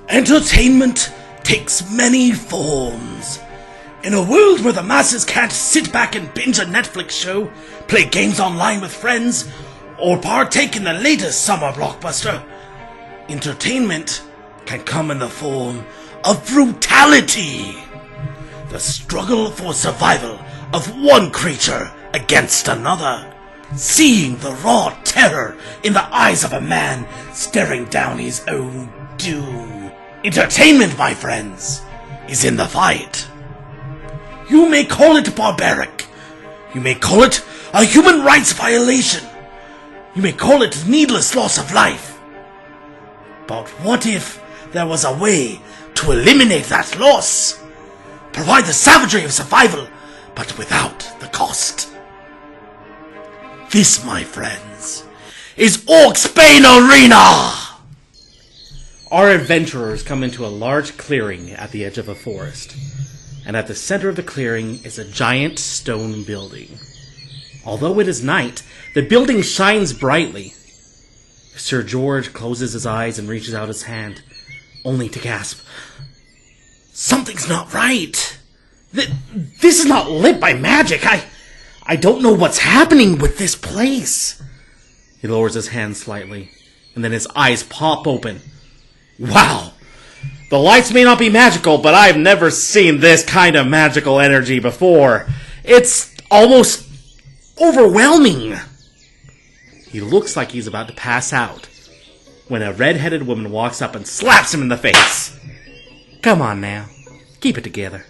Entertainment takes many forms. In a world where the masses can't sit back and binge a Netflix show, play games online with friends, or partake in the latest summer blockbuster, entertainment can come in the form of brutality. The struggle for survival of one creature against another. Seeing the raw terror in the eyes of a man staring down his own doom. Entertainment, my friends, is in the fight. You may call it barbaric. You may call it a human rights violation. You may call it needless loss of life. But what if there was a way to eliminate that loss? Provide the savagery of survival, but without the cost. This, my friends, is ORCSBANE ARENA! Our adventurers come into a large clearing at the edge of a forest, and at the center of the clearing is a giant stone building. Although it is night, the building shines brightly. Sir George closes his eyes and reaches out his hand, only to gasp, "Something's not right! This is not lit by magic! I don't know what's happening with this place!" He lowers his hand slightly, and then his eyes pop open. Wow! The lights may not be magical, but I've never seen this kind of magical energy before. It's almost overwhelming. He looks like he's about to pass out, when a red-headed woman walks up and slaps him in the face. "Come on now, keep it together."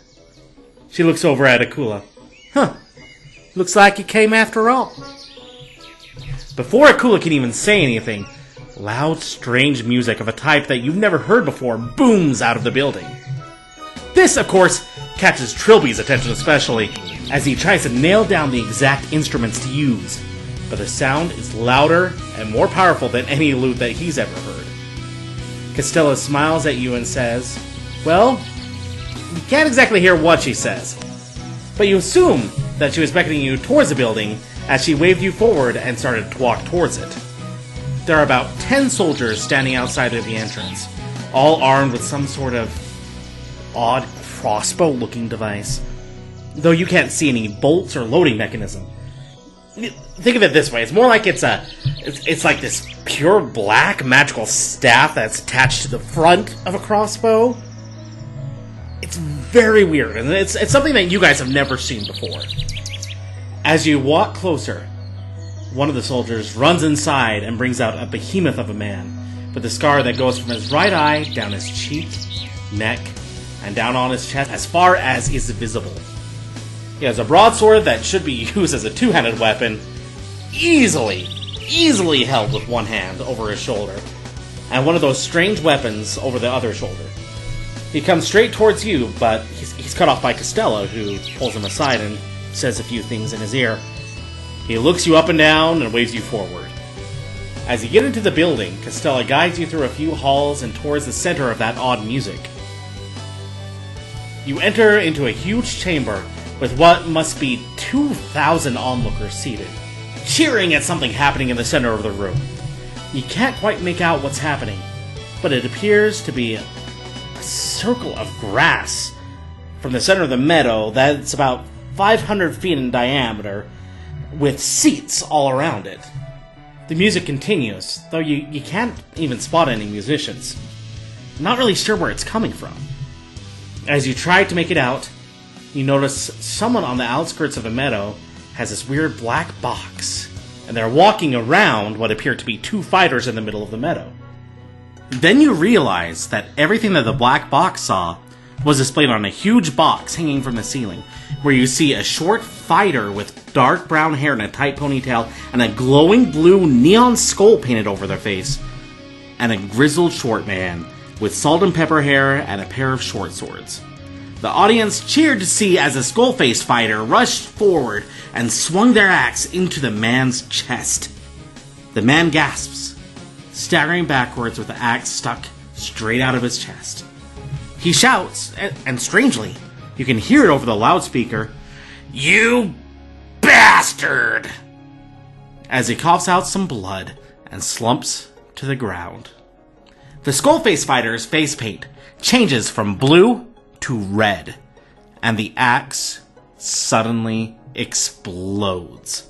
She looks over at Akula. "Huh. Looks like you came after all." Before Akula can even say anything, loud, strange music of a type that you've never heard before booms out of the building. This, of course, catches Trilby's attention especially, as he tries to nail down the exact instruments to use, but the sound is louder and more powerful than any lute that he's ever heard. Costello smiles at you and says, well, you can't exactly hear what she says, but you assume that she was beckoning you towards the building as she waved you forward and started to walk towards it. There are about 10 soldiers standing outside of the entrance, all armed with some sort of odd crossbow-looking device, though you can't see any bolts or loading mechanism. Think of it this way: it's more like it's like this pure black magical staff that's attached to the front of a crossbow. It's very weird, and it's something that you guys have never seen before. As you walk closer, one of the soldiers runs inside and brings out a behemoth of a man, with a scar that goes from his right eye down his cheek, neck, and down on his chest as far as is visible. He has a broadsword that should be used as a two-handed weapon, easily held with one hand over his shoulder, and one of those strange weapons over the other shoulder. He comes straight towards you, but he's cut off by Costello, who pulls him aside and says a few things in his ear. He looks you up and down and waves you forward. As you get into the building, Costello guides you through a few halls and towards the center of that odd music. You enter into a huge chamber with what must be 2,000 onlookers seated, cheering at something happening in the center of the room. You can't quite make out what's happening, but it appears to be a circle of grass from the center of the meadow that's about 500 feet in diameter, with seats all around it. The music continues, though you can't even spot any musicians. Not really sure where it's coming from. As you try to make it out, you notice someone on the outskirts of the meadow has this weird black box, and they're walking around what appear to be two fighters in the middle of the meadow. Then you realize that everything that the black box saw was displayed on a huge box hanging from the ceiling, where you see a short fighter with dark brown hair and a tight ponytail and a glowing blue neon skull painted over their face, and a grizzled short man with salt and pepper hair and a pair of short swords. The audience cheered to see as a skull-faced fighter rushed forward and swung their axe into the man's chest. The man gasps, staggering backwards with the axe stuck straight out of his chest. He shouts, and strangely, you can hear it over the loudspeaker, "You bastard!" as he coughs out some blood and slumps to the ground. The Skullface Fighter's face paint changes from blue to red, and the axe suddenly explodes,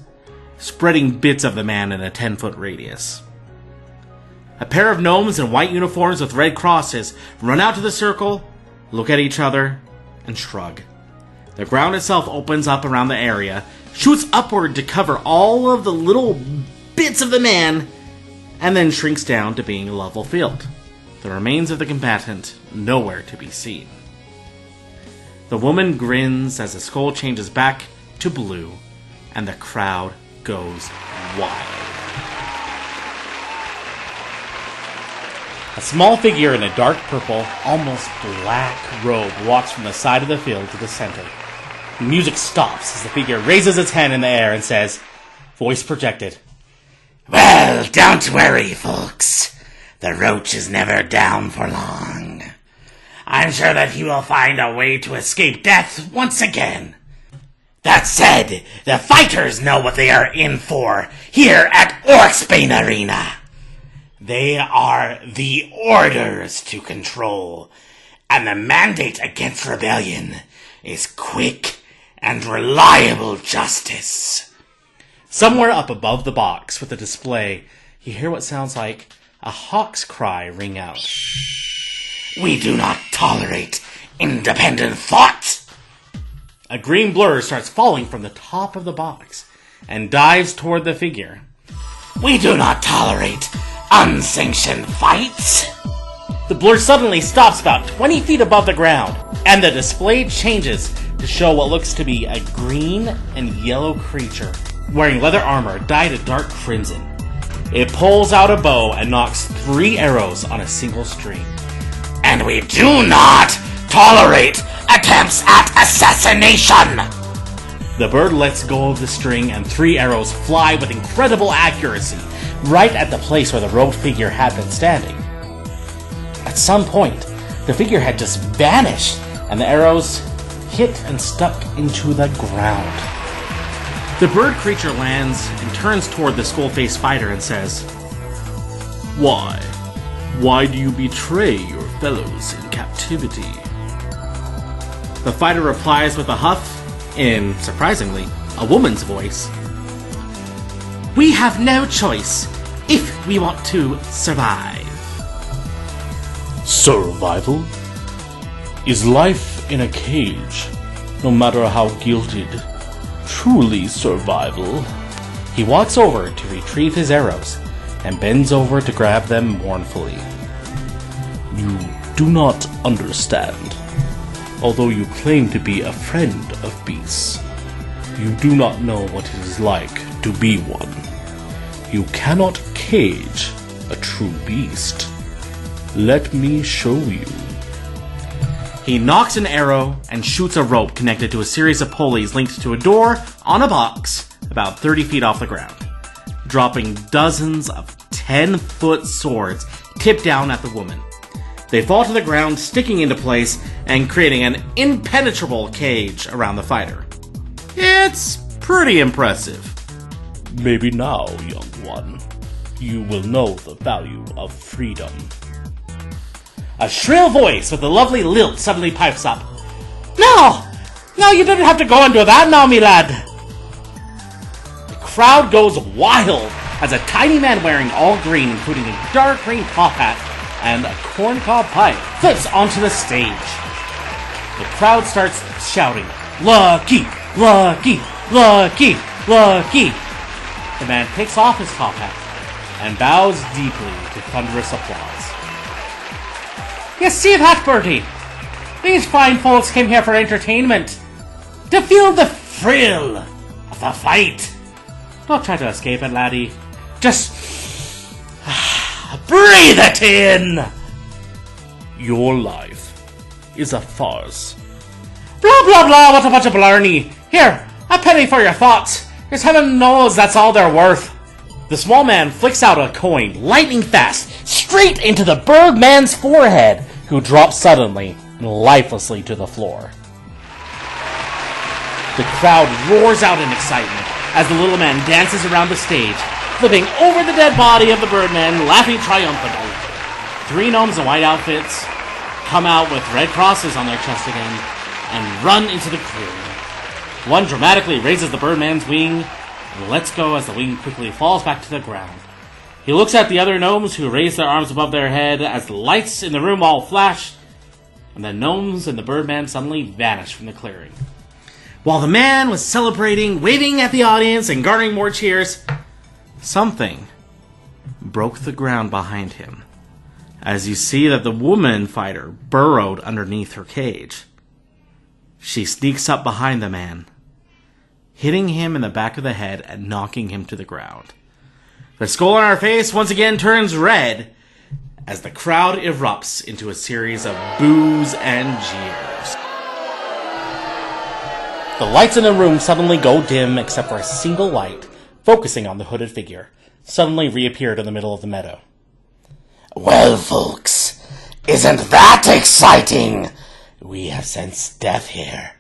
spreading bits of the man in a 10-foot radius. A pair of gnomes in white uniforms with red crosses run out to the circle, look at each other, and shrug. The ground itself opens up around the area, shoots upward to cover all of the little bits of the man, and then shrinks down to being a level field. The remains of the combatant nowhere to be seen. The woman grins as the skull changes back to blue, and the crowd goes wild. A small figure in a dark purple, almost black robe walks from the side of the field to the center. The music stops as the figure raises its hand in the air and says, voice projected, Well, don't worry, folks. The roach is never down for long. I'm sure that he will find a way to escape death once again. That said, the fighters know what they are in for here at ORCSBANE Arena. They are the orders to control, and the mandate against rebellion is quick and reliable justice. Somewhere up above the box with the display, you hear what sounds like a hawk's cry ring out. We do not tolerate independent thought. A green blur starts falling from the top of the box and dives toward the figure. We do not tolerate unsanctioned fights. The blur suddenly stops about 20 feet above the ground, and the display changes to show what looks to be a green and yellow creature wearing leather armor dyed a dark crimson. It pulls out a bow and knocks 3 arrows on a single string. And we do not tolerate attempts at assassination! The bird lets go of the string and 3 arrows fly with incredible accuracy right at the place where the robed figure had been standing. At some point, the figure had just vanished and the arrows hit and stuck into the ground. The bird creature lands and turns toward the skull-faced fighter and says, Why? Why do you betray your fellows in captivity? The fighter replies with a huff in, surprisingly, a woman's voice. We have no choice if we want to survive. Survival? Is life in a cage, no matter how gilded, truly survival? He walks over to retrieve his arrows and bends over to grab them mournfully. You do not understand. Although you claim to be a friend of beasts, you do not know what it is like to be one. You cannot cage a true beast. Let me show you. He knocks an arrow and shoots a rope connected to a series of pulleys linked to a door on a box about 30 feet off the ground, dropping dozens of 10-foot swords tipped down at the woman. They fall to the ground, sticking into place and creating an impenetrable cage around the fighter. It's pretty impressive. Maybe now, young one, you will know the value of freedom. A shrill voice with a lovely lilt suddenly pipes up. No! No, you didn't have to go and do that now, me lad! The crowd goes wild as a tiny man wearing all green, including a dark green top hat and a corncob pipe, flips onto the stage. The crowd starts shouting, Lucky! Lucky! Lucky! Lucky! The man takes off his top hat and bows deeply to thunderous applause. You see that, Bertie? These fine folks came here for entertainment, to feel the thrill of the fight. Don't try to escape it, laddie. Just breathe it in! Your life is a farce. Blah, blah, blah, what a bunch of blarney. Here, a penny for your thoughts. Because heaven knows that's all they're worth. The small man flicks out a coin, lightning fast, straight into the birdman's forehead, who drops suddenly and lifelessly to the floor. The crowd roars out in excitement as the little man dances around the stage, flipping over the dead body of the birdman, laughing triumphantly. 3 gnomes in white outfits come out with red crosses on their chest again and run into the clearing. One dramatically raises the Birdman's wing and lets go as the wing quickly falls back to the ground. He looks at the other gnomes who raise their arms above their head as the lights in the room all flash, and the gnomes and the Birdman suddenly vanish from the clearing. While the man was celebrating, waving at the audience, and garnering more cheers, something broke the ground behind him, as you see that the woman fighter burrowed underneath her cage. She sneaks up behind the man, hitting him in the back of the head and knocking him to the ground. The skull on her face once again turns red as the crowd erupts into a series of boos and jeers. The lights in the room suddenly go dim except for a single light focusing on the hooded figure, suddenly reappeared in the middle of the meadow. Well, folks, isn't that exciting? We have sensed death here.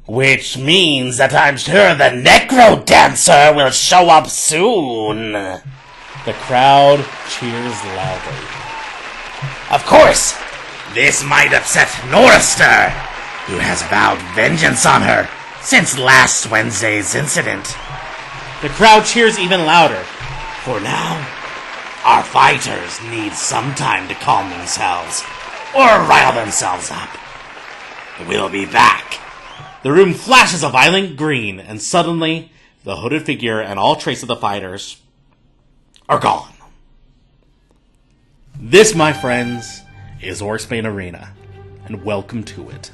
Which means that I'm sure the Necro Dancer will show up soon. The crowd cheers loudly. Of course, this might upset Northstar, who has vowed vengeance on her since last Wednesday's incident. The crowd cheers even louder. For now, our fighters need some time to calm themselves or rile themselves up. We'll be back. The room flashes a violent green, and suddenly, the hooded figure and all trace of the fighters are gone. This, my friends, is ORCSBANE Arena, and welcome to it.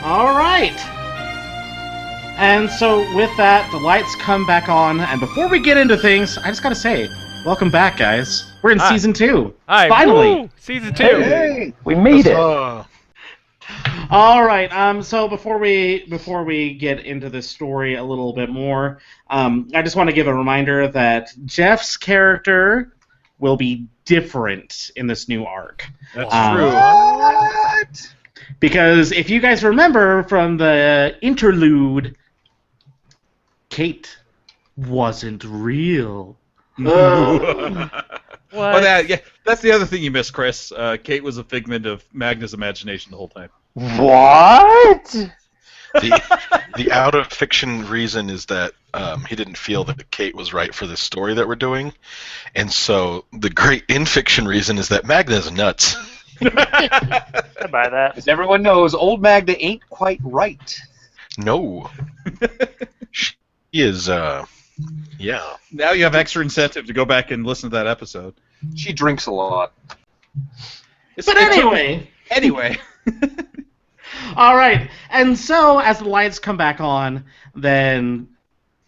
Alright! And so with that, the lights come back on, and before we get into things, I just gotta say, welcome back, guys. We're in Season 2. Hi. Finally! Woo! Season 2! Hey, we made it! Alright, so before we get into this story a little bit more, I just want to give a reminder that Jeff's character will be different in this new arc. That's true. What? Because if you guys remember from the interlude, Kate wasn't real. What? Oh, that's the other thing you missed, Chris. Kate was a figment of Magna's imagination the whole time. What? The out of fiction reason is that he didn't feel that Kate was right for the story that we're doing, and so the great in fiction reason is that Magna's nuts. I buy that. As everyone knows, old Magda ain't quite right. No, she is. Yeah. Now you have extra incentive to go back and listen to that episode. She drinks a lot. But anyway. Anyway. Alright, and so as the lights come back on, then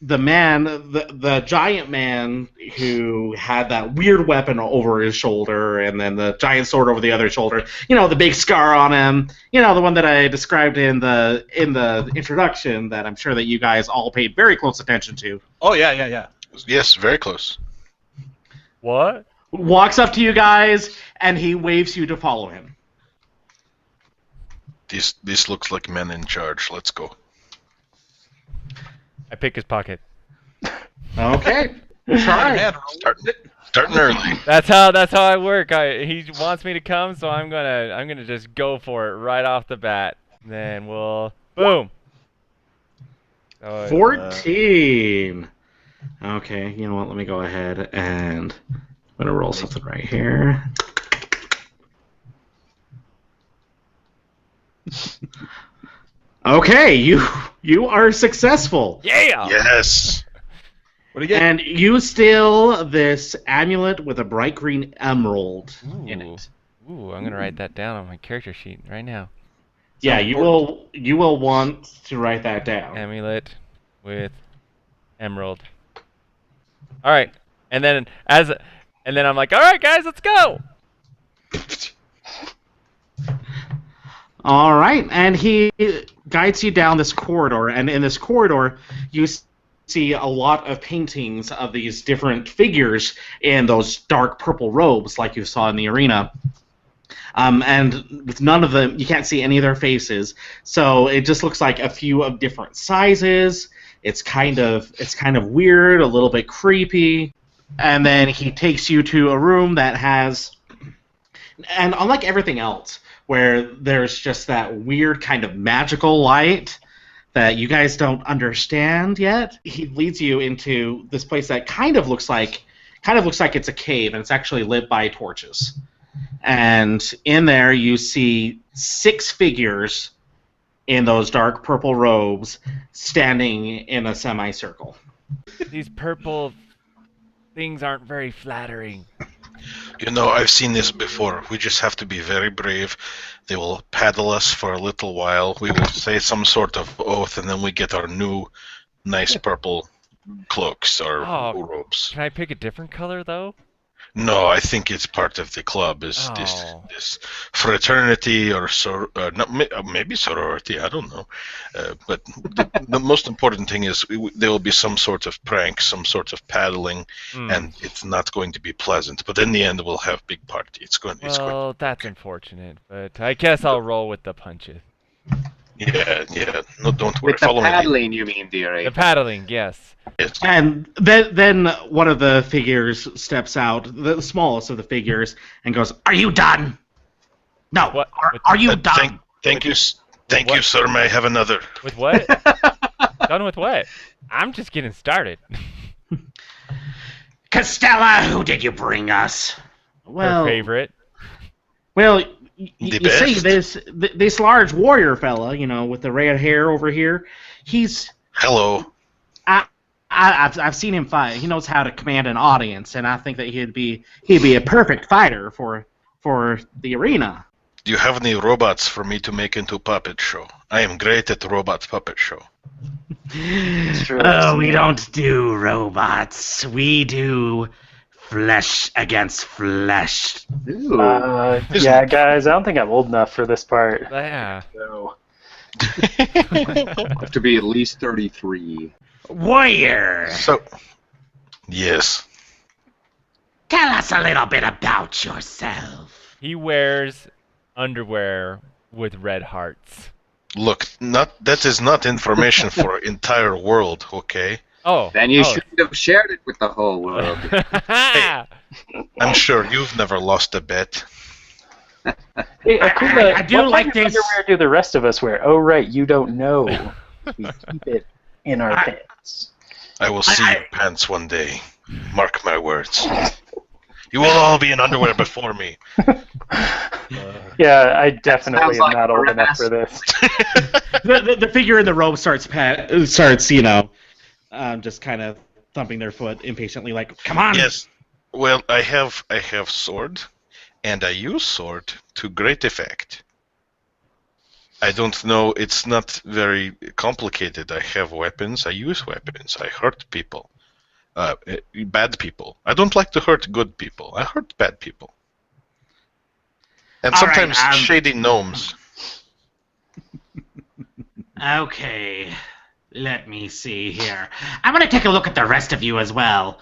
the man, the giant man who had that weird weapon over his shoulder and then the giant sword over the other shoulder, you know, the big scar on him, you know, the one that I described in the introduction that I'm sure that you guys all paid very close attention to. Oh, yeah. Yes, very close. What? Walks up to you guys and he waves you to follow him. This looks like men in charge. Let's go. I pick his pocket. Okay. Try. Starting early. That's how I work. He wants me to come, so I'm gonna just go for it right off the bat. Then we'll boom. 14. Okay, you know what? Let me go ahead and I'm gonna roll something right here. Okay, you are successful. Yeah. Yes. What do you get? And you steal this amulet with a bright green emerald in it. Ooh, I'm gonna write that down on my character sheet right now. Yeah, you will want to write that down. Amulet with emerald. All right, and then as And then I'm like, all right, guys, let's go. All right, and he guides you down this corridor, and in this corridor, you see a lot of paintings of these different figures in those dark purple robes, like you saw in the arena. And with none of them, you can't see any of their faces, so it just looks like a few of different sizes. It's kind of weird, a little bit creepy, and then he takes you to a room that has, and unlike everything else, where there's just that weird kind of magical light that you guys don't understand yet. He leads you into this place that kind of looks like it's a cave, and it's actually lit by torches. And in there you see 6 figures in those dark purple robes standing in a semicircle. These purple things aren't very flattering. You know, I've seen this before. We just have to be very brave. They will paddle us for a little while. We will say some sort of oath, and then we get our new, nice purple cloaks or robes. Can I pick a different color, though? No, I think it's part of the club. Is this fraternity or maybe sorority? I don't know. But the most important thing is there will be some sort of prank, some sort of paddling, and it's not going to be pleasant. But in the end, we'll have big party. It's going. That's unfortunate, but I guess I'll roll with the punches. Yeah. No, don't worry. With the Follow me. paddling, you mean, dearie? The paddling, yes. Yes. And then one of the figures steps out, the smallest of the figures, and goes, "Are you done? No. What? Are you done?" Thank you, sir. May I have another? With what? Done with what? I'm just getting started. Costella, who did you bring us? Her favorite. Well, you best. see this large warrior fella, with the red hair over here. He's Hello. I've seen him fight. He knows how to command an audience, and I think that he'd be a perfect fighter for the arena. Do you have any robots for me to make into puppet show? I am great at the robot puppet show. Oh, we don't do robots. We do flesh against flesh. Yeah, guys, I don't think I'm old enough for this part. Yeah. So. Have to be at least 33. Warrior! So, yes. Tell us a little bit about yourself. He wears underwear with red hearts. Look, that is not information for entire world, okay? Oh. Then you shouldn't have shared it with the whole world. I'm sure you've never lost a bet. Hey, Akuma, I do what like kind of this. underwear do the rest of us wear? Oh, right, you don't know. We keep it in our pants. I will see your pants one day. Mark my words. You will all be in underwear before me. Yeah, I definitely Sounds am like not old a enough for this. The figure in the robe starts just kind of thumping their foot impatiently, like, "Come on!" Yes. Well, I have sword, and I use sword to great effect. I don't know. It's not very complicated. I have weapons. I use weapons. I hurt people. Bad people. I don't like to hurt good people. I hurt bad people. And All sometimes right, shady gnomes. Okay, let me see here. I'm gonna take a look at the rest of you as well.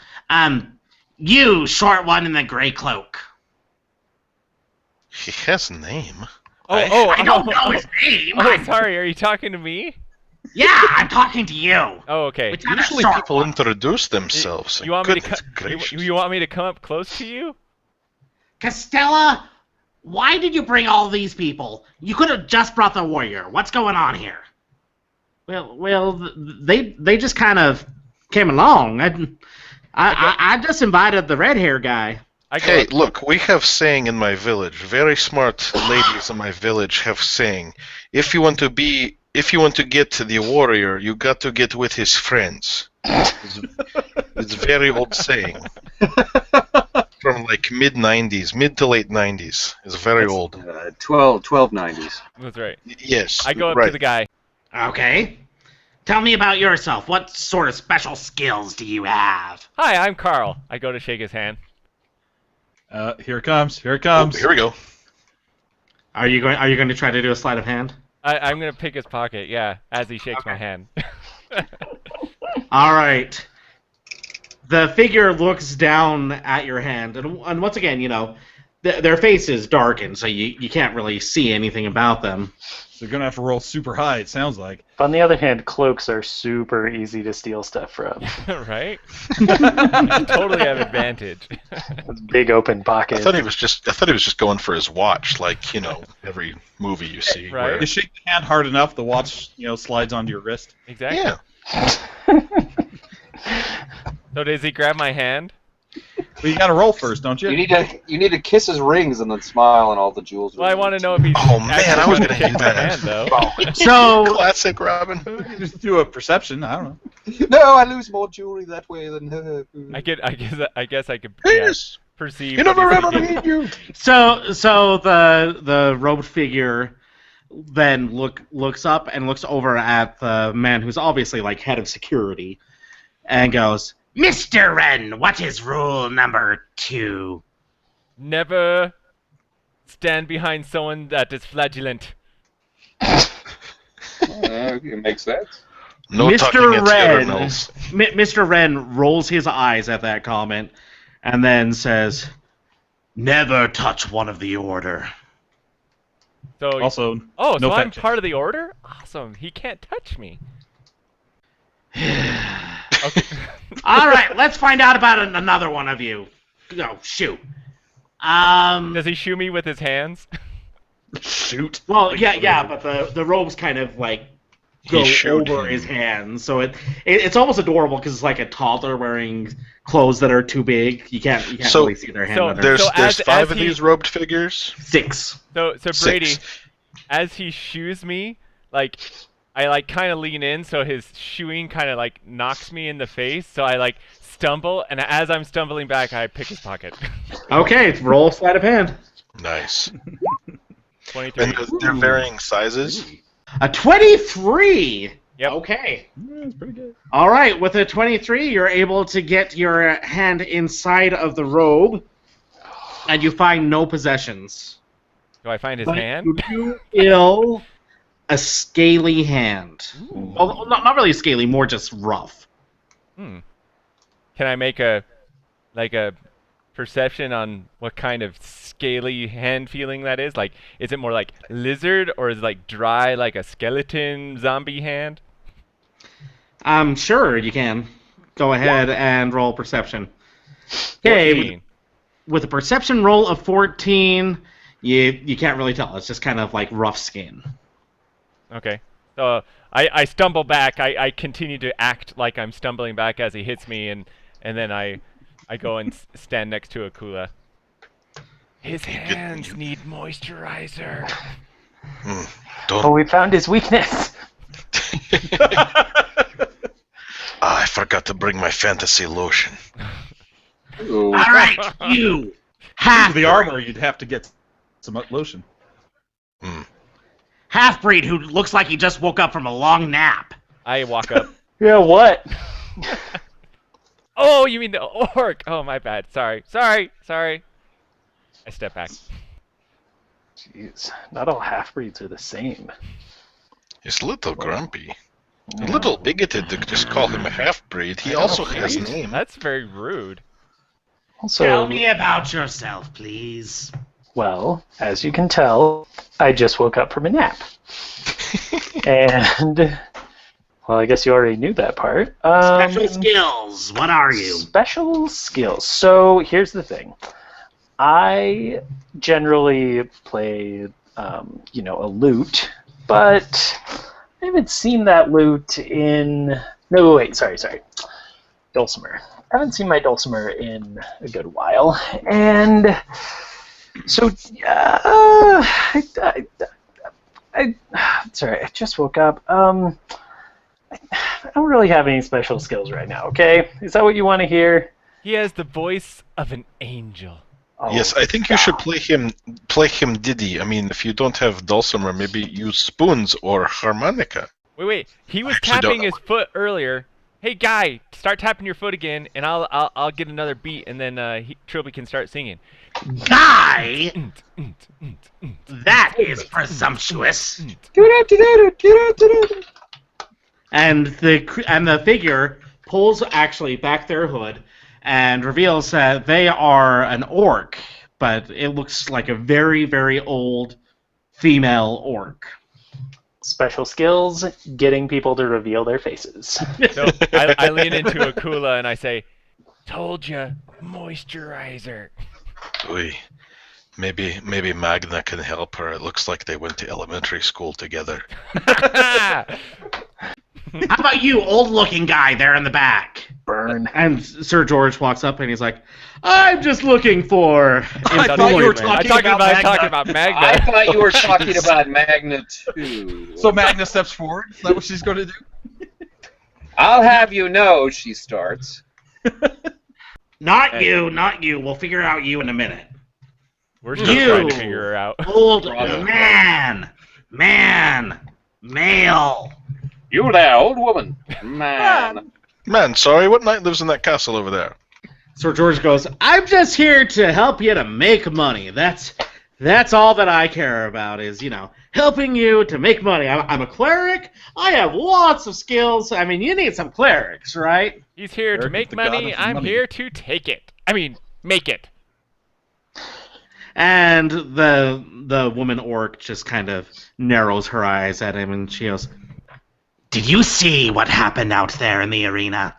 You, short one in the gray cloak. He has a name. I don't know his name. Sorry, are you talking to me? Yeah, I'm talking to you. Oh, okay. Which other Usually short people one? introduce themselves. You want me to Goodness gracious. you want me to come up close to you? Costella, why did you bring all these people? You could have just brought the warrior. What's going on here? Well, they just kind of came along. I just invited the red hair guy. Hey, look, we have saying in my village. Very smart ladies in my village have saying. If you want to get to the warrior, you got to get with his friends. It's very old saying. From like mid to late 90s. It's very old. 1290s. That's right. Yes. I go up right. to the guy. Okay. Tell me about yourself. What sort of special skills do you have? Hi, I'm Carl. I go to shake his hand. Here it comes. Here it Oh, comes. here we go. Are you going to try to do a sleight of hand? I'm gonna pick his pocket, yeah, as he shakes my hand. All right. The figure looks down at your hand, and once again, their face is darkened, so you can't really see anything about them. So you're gonna have to roll super high. It sounds like. On the other hand, cloaks are super easy to steal stuff from. Right? You totally have advantage. Those big open I pockets. thought he was just going for his watch, like every movie you see. Right. where- You shake the hand hard enough, the watch slides onto your wrist. Exactly. Yeah. So does he grab my hand? But you gotta roll first, don't you? You need to kiss his rings and then smile, and all the jewels. Well, I want to know if he's Oh, man, actually I was gonna gonna shake do my that. hand, though. So, Classic Robin. You just do a perception. I don't know. No, I lose more jewelry that way than her. I guess I could Yes. perceive. You never what ran he's on thinking. you. so the robed figure then looks up and looks over at the man who's obviously like head of security, and goes, "Mr. Wren, what is rule number 2? Never stand behind someone that is flagellant. It makes sense. No Mr. tucking at the Wren. urinals. Mr. Wren rolls his eyes at that comment, and then says, "Never touch one of the order." So Also, so no I'm fact part of the order? Awesome. He can't touch me. Okay. All right, let's find out about another one of you. No, shoot. Does he shoo me with his hands? shoot. Well, yeah, but the robes kind of like go He showed over him. his hands, so it's almost adorable because it's like a toddler wearing clothes that are too big. You can't So- really see their hand. so when they're- There's So there's as 5 of he- these robed figures. 6. So Brady, 6. as he shoos me, like I like kind of lean in, so his shooing kind of like knocks me in the face. So I like stumble, and as I'm stumbling back, I pick his pocket. Okay, roll sleight of hand. Nice. 23. And they're varying sizes. A 23. Yep. Okay. That's pretty good. All right, with a 23, you're able to get your hand inside of the robe, and you find no possessions. Do I find his But hand? you feel a scaly hand. Well, not really scaly, more just rough. Hmm. Can I make a perception on what kind of scaly hand feeling that is? Like, is it more like lizard, or is it like dry, like a skeleton zombie hand? Sure, you can. Go ahead and roll perception. Okay, 14. with a perception roll of 14, you can't really tell. It's just kind of like rough skin. Okay. So I stumble back. I continue to act like I'm stumbling back as he hits me, and then I go and stand next to Akula. His hands need moisturizer. Oh, Don't. we found his weakness. I forgot to bring my fantasy lotion. Ooh. All right, you half The armor, you'd have to get some lotion. half-breed who looks like he just woke up from a long nap. I walk up. Yeah, what? Oh, you mean the orc? Oh, my bad. Sorry. I step back. Jeez, not all half-breeds are the same. He's a little grumpy. A little bigoted to just call him a half-breed. He also has a name. That's very rude. Also, Tell me about yourself, please. well, as you can tell, I just woke up from a nap. And, well, I guess you already knew that part. Special skills. What are you? Special skills. So here's the thing. I generally play, a lute, but I haven't seen that lute in... No, wait, sorry. Dulcimer. I haven't seen my dulcimer in a good while, and so sorry, I just woke up. I don't really have any special skills right now. Okay, is that what you want to hear? He has the voice of an angel. Oh, Yes, I think you should play him Diddy. I mean, if you don't have dulcimer, maybe use spoons or harmonica. Wait. He was Actually, tapping don't- his foot earlier. hey guy, start tapping your foot again, and I'll get another beat, and then Trilby can start singing. Guy? That is presumptuous. And the figure pulls actually back their hood and reveals that they are an orc, but it looks like a very, very old female orc. Special skills, getting people to reveal their faces. So I lean into Akula and I say, "Told ya, moisturizer." Oy. Maybe Magna can help her. It looks like they went to elementary school together. How about you, old-looking guy there in the back? Burn. And Sir George walks up and he's like, "I'm just looking for." I thought you were talking about Magna. I thought you were talking about Magna too. So Magna steps forward. Is that what she's going to do? I'll have you know, she starts. Not you. We'll figure out you in a minute. We're still trying to figure her out. Old man, male. You there, old woman. Man. Man, sorry, what knight lives in that castle over there? Sir George goes, "I'm just here to help you to make money. That's all that I care about is, helping you to make money. I'm a cleric. I have lots of skills. I mean, you need some clerics, right?" He's here to Eric make is the god money. of I'm money. here to take it. I mean, make it. And the woman orc just kind of narrows her eyes at him and she goes, Did you see what happened out there in the arena?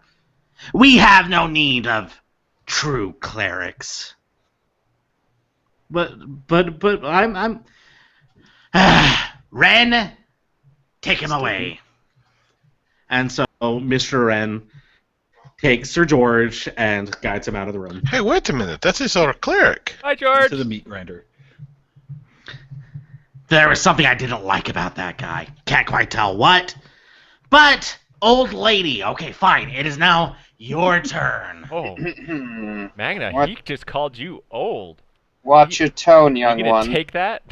We have no need of true clerics. But I'm Ren, take him away. And so Mr. Wren takes Sir George and guides him out of the room. Hey, wait a minute. That is our cleric. Hi, George. To the meat grinder. There was something I didn't like about that guy. Can't quite tell what. But, old lady, okay, fine. It is now your turn. Oh, Magna, What? he just called you old. Watch your tone, young You gonna one. take that?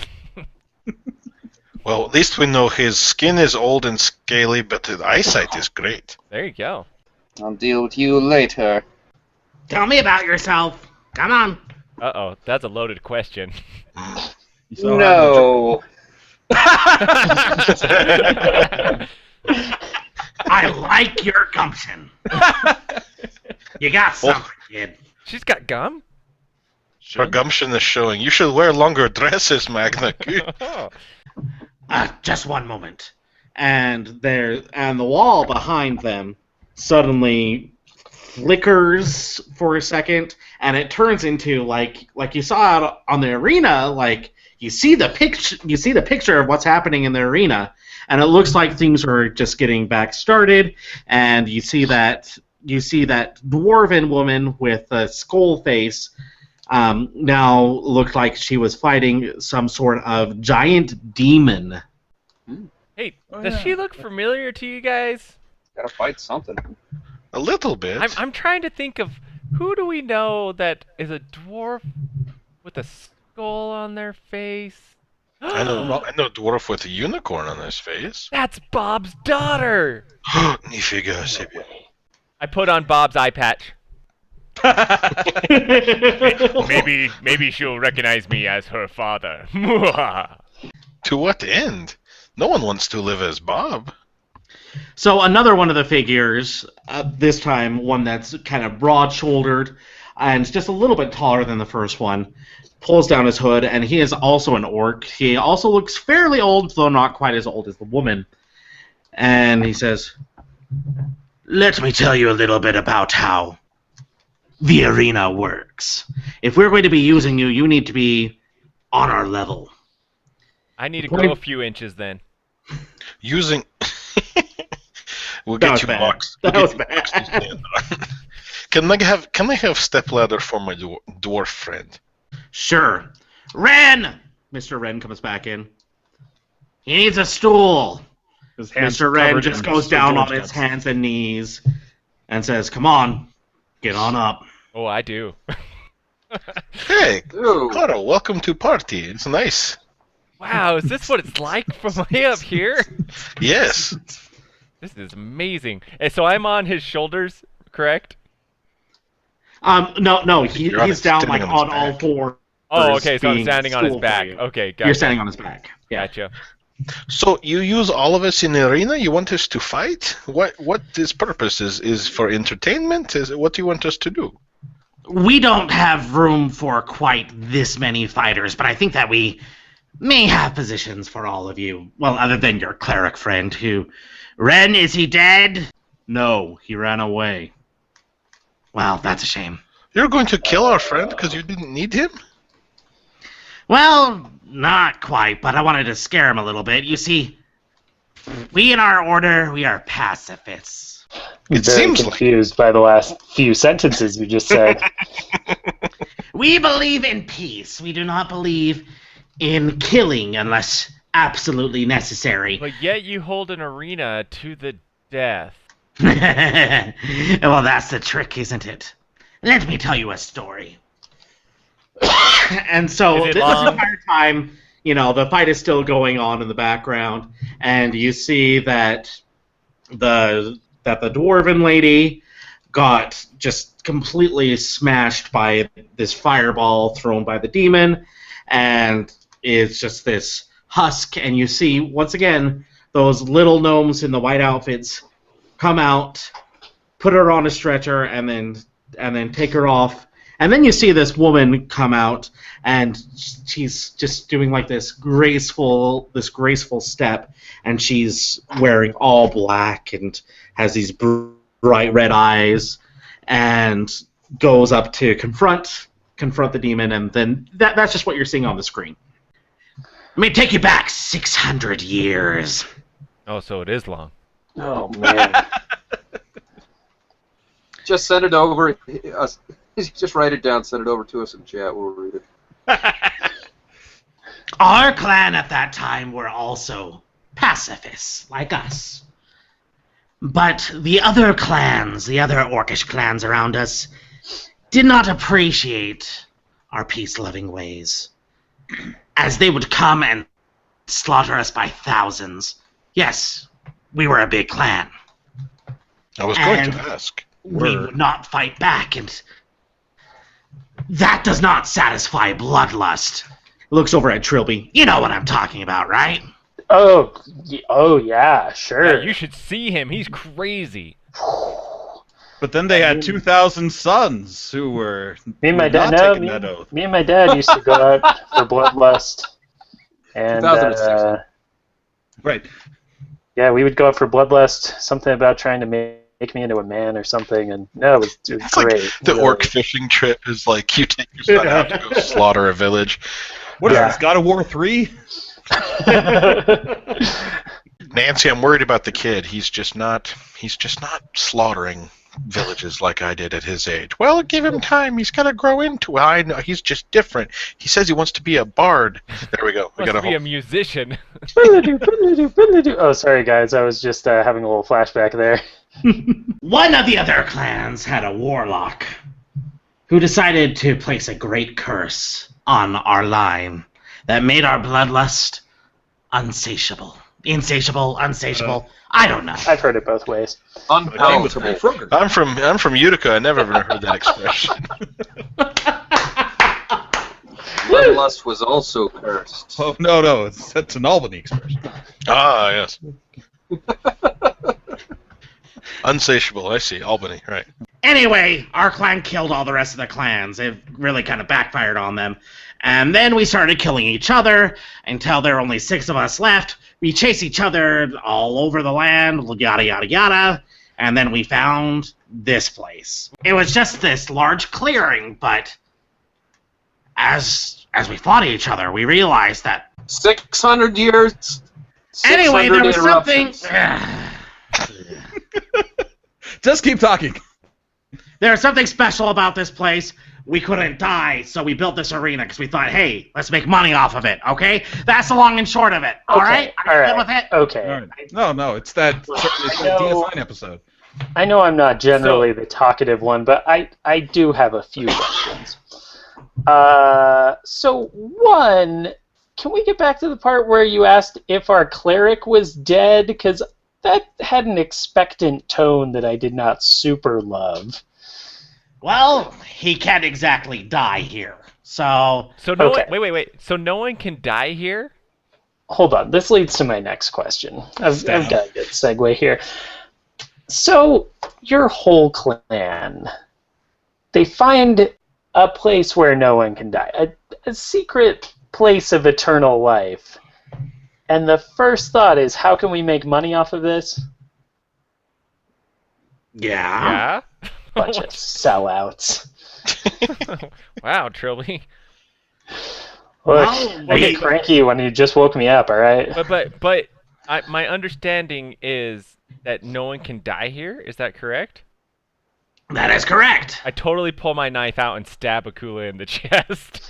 Well, at least we know his skin is old and scaly, but his eyesight is great. There you go. I'll deal with you later. Tell me about yourself. Come on. Uh-oh, that's a loaded question. So No. I like your gumption. You got something, kid. She's got gum? Her gumption is showing. You should wear longer dresses, Magna. Just one moment. And the wall behind them suddenly flickers for a second, and it turns into like you saw out on the arena. Like you see the picture of what's happening in the arena, and it looks like things are just getting back started. And you see that dwarven woman with a skull face now looked like she was fighting some sort of giant demon. Hey, does she look familiar to you guys? Gotta fight something. A little bit. I'm trying to think of who do we know that is a dwarf with a skull on their face? I know a dwarf with a unicorn on his face. That's Bob's daughter! Nifigha себе. I put on Bob's eye patch. Maybe she'll recognize me as her father. To what end? No one wants to live as Bob. So another one of the figures, this time one that's kind of broad-shouldered and just a little bit taller than the first one, pulls down his hood, and he is also an orc. He also looks fairly old, though not quite as old as the woman. And he says, Let me tell you a little bit about how the arena works. If we're going to be using you, you need to be on our level. I need to go a few inches then. Using... We'll That get was you bad. box. That We'll was get you box bad. to stand on. Can I have stepladder for my dwarf friend? Sure. Ren! Mr. Wren comes back in. He needs a stool. His hands Mr. Wren covered just in goes Sir down George on his guts. hands. hands and knees and says, "Come on, get on up." Oh, I do. Hey, Ooh. Clara, welcome to party. It's nice. Wow, is this what it's like from way up here? Yes. This is amazing. And so I'm on his shoulders, correct? No, he's down standing like on his on all back. fours. Oh, okay, so I'm being standing on his stooled back. for you. Okay, gotcha. You're standing on his back. Yeah. Gotcha. So you use all of us in the arena? You want us to fight? What this purpose is for entertainment? What do you want us to do? We don't have room for quite this many fighters, but I think that we may have positions for all of you. Well, other than your cleric friend who... Ren, is he dead? No, he ran away. Well, that's a shame. You're going to kill our friend because you didn't need him? Well, not quite, but I wanted to scare him a little bit. You see, we in our order, we are pacifists. I'm It very seems like- confused by the last few sentences you just said. We believe in peace. We do not believe in killing unless absolutely necessary. But yet you hold an arena to the death. Well, that's the trick, isn't it? Let me tell you a story. And so Is it this long? entire time, the fight is still going on in the background, and you see that the dwarven lady got just completely smashed by this fireball thrown by the demon, and it's just this husk, and you see once again those little gnomes in the white outfits come out, put her on a stretcher, and then take her off. And then you see this woman come out, and she's just doing like this graceful step, and she's wearing all black and has these bright red eyes, and goes up to confront the demon, and then that's just what you're seeing on the screen. Let me take you back 600 years. Oh, so it is long. Oh, man. Just send it over. Just write it down, send it over to us in chat. We'll read it. Our clan at that time were also pacifists, like us. But the other clans, the other orcish clans around us, did not appreciate our peace-loving ways, as they would come and slaughter us by thousands. Yes, we were a big clan. I was going And to ask. We would not fight back, and that does not satisfy bloodlust. Looks over at Trilby. You know what I'm talking about, right? Oh, yeah, sure. Yeah, you should see him. He's crazy. But then they had 2,000 sons who were Me and my not dad, taking that oath. me and my dad used to go out for bloodlust, and 2006. Right. yeah, we would go out for bloodlust. Something about trying to make me into a man or something, and no, it was It's great. like the really. orc fishing trip is like you take your son out to go slaughter a village. What is Yeah. this, God of War 3? Nancy, I'm worried about the kid. He's just not slaughtering villages like I did at his age. Well, give him time. He's got to grow into it. I know he's just different. He says he wants to be a bard. There we go. We got Must a be a musician. Oh, sorry guys, I was just having a little flashback there. One of the other clans had a warlock who decided to place a great curse on our line that made our bloodlust unsatiable. Insatiable, unsatiable, I don't know. I've heard it both ways. Unpalatable. I'm from Utica. I never even heard that expression. Bloodlust was also cursed. Oh, no, that's an Albany expression. Ah, yes. Unsatiable. I see. Albany. Right. Anyway, our clan killed all the rest of the clans. It really kind of backfired on them. And then we started killing each other until there were only 6 of us left. We chased each other all over the land, yada, yada, yada. And then we found this place. It was just this large clearing, but as we fought each other, we realized that 600 years. anyway, 600 there was something. interruptions. Just keep talking. There was something special about this place. We couldn't die, so we built this arena because we thought, hey, let's make money off of it, okay? That's the long and short of it, all right? Are you good with it? Okay. All right. No, it's that know- DS9 episode. I know I'm not generally the talkative one, but I do have a few questions. So one, can we get back to the part where you asked if our cleric was dead? Because that had an expectant tone that I did not super love. Well, he can't exactly die here. So no Okay. one, wait. So no one can die here? Hold on, this leads to my next question. I've got a good segue here. So, your whole clan, they find a place where no one can die, a secret place of eternal life. And the first thought is, how can we make money off of this? yeah. Yeah? Bunch of sellouts. Wow, Trilby. Look, Well, I get cranky when you just woke me up, alright? But my understanding is that no one can die here. Is that correct? That is correct. I totally pull my knife out and stab Akula in the chest.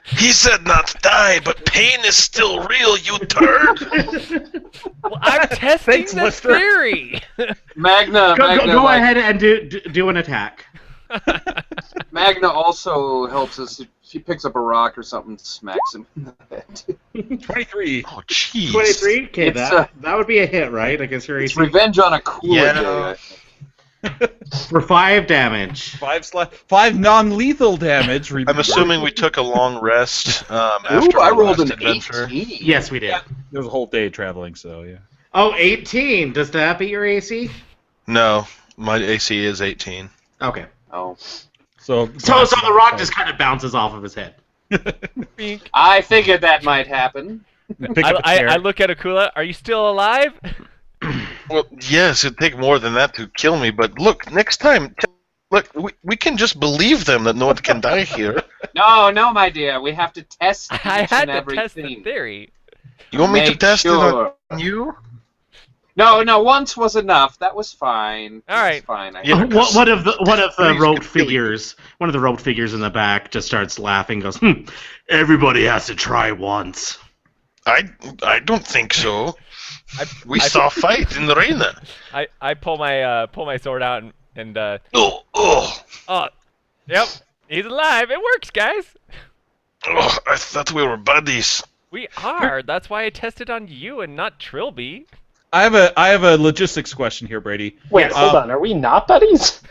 He said not to die, but pain is still real, you turd! Well, I'm testing the theory. Magna, Go like, ahead and do an attack. Magna also helps us. She picks up a rock or something, smacks him in the head. 23. Oh, jeez. 23? Okay, It's, that would be a hit, right? I guess you're It's AC. revenge on a cooler Yeah. day. I think. For 5 damage. 5 non-lethal damage. I'm assuming we took a long rest after Ooh, I our rolled last an adventure. 18. Yes, we did. There was a whole day traveling, so yeah. Oh, 18. Does that beat your AC? No, my AC is 18. Okay. Oh. So the rock just kind of bounces off of his head. I figured that might happen. pick up a chair. I look at Akula. Are you still alive? Well, yes, it'd take more than that to kill me, but look, next time, look, we can just believe them that no one can die here. No, my dear. We have to test each I had and to test the everything. theory. You want me to Make test sure. it on you? No, once was enough. That was fine. All right. That's fine. Yeah. One of the Please, robed kill you. figures, one of the robed figures in the back, just starts laughing. Goes, everybody has to try once. I don't think so. We I- saw a fight in the arena. I pull my sword out and Oh, yep, he's alive. It works, guys. I thought we were buddies. We are. That's why I tested on you and not Trilby. I have a logistics question here, Brady. Wait, hold on. Are we not buddies?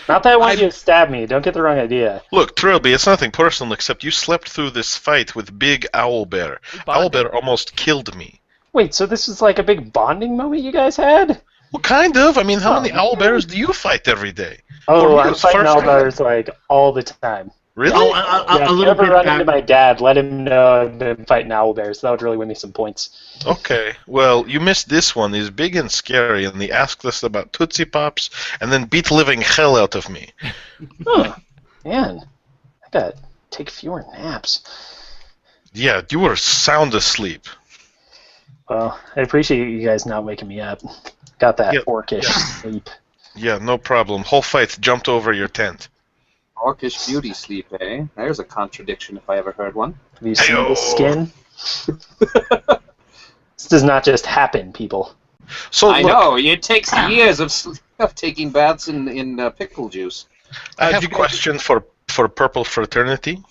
Not that I want you to stab me. Don't get the wrong idea. Look, Trilby, it's nothing personal except you slept through this fight with Big Owlbear. Owlbear almost killed me. Wait, so this was like a big bonding moment you guys had? Well, kind of. I mean, how many owlbears do you fight every day? Oh, For me, I'm it's fighting first owlbears like all the time. Really? Oh, Yeah, a if you little ever bit run back. into my dad, let him know I've been fighting owlbears. That would really win me some points. Okay. Well, you missed this one. He's big and scary, and he asked us about Tootsie Pops, and then beat living hell out of me. Huh. Man, I gotta take fewer naps. Yeah, you were sound asleep. Well, I appreciate you guys not waking me up. Got that Yeah, orcish yeah. sleep. Yeah, no problem. Whole fight jumped over your tent. Orcish beauty sleep, eh? There's a contradiction if I ever heard one. Have you seen Ayo. this skin? This does not just happen, people. So I look, know. It takes years of taking baths in pickle juice. I have you a guys- question for Purple Fraternity.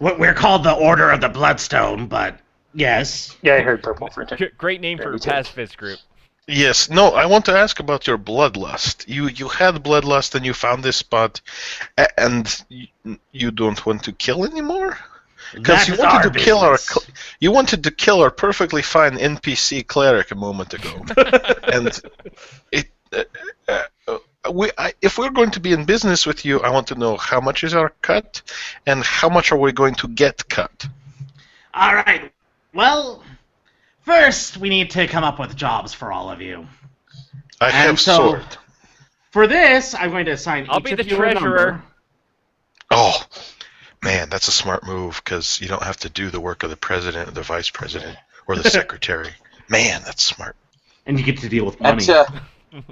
We're called the Order of the Bloodstone, but yes. Yeah, I heard purple for Great name for a Me too. pacifist group. Yes. No, I want to ask about your bloodlust. You had bloodlust and you found this spot, and you don't want to kill anymore? Because That's our business. You wanted to kill our perfectly fine NPC cleric a moment ago, and if we're going to be in business with you, I want to know how much is our cut, and how much are we going to get cut. All right. Well, first we need to come up with jobs for all of you. I And have so- sword. For this, I'm going to assign I'll each be of the you a treasurer. number. Oh, man, that's a smart move because you don't have to do the work of the president or the vice president or the secretary. Man, that's smart. And you get to deal with money.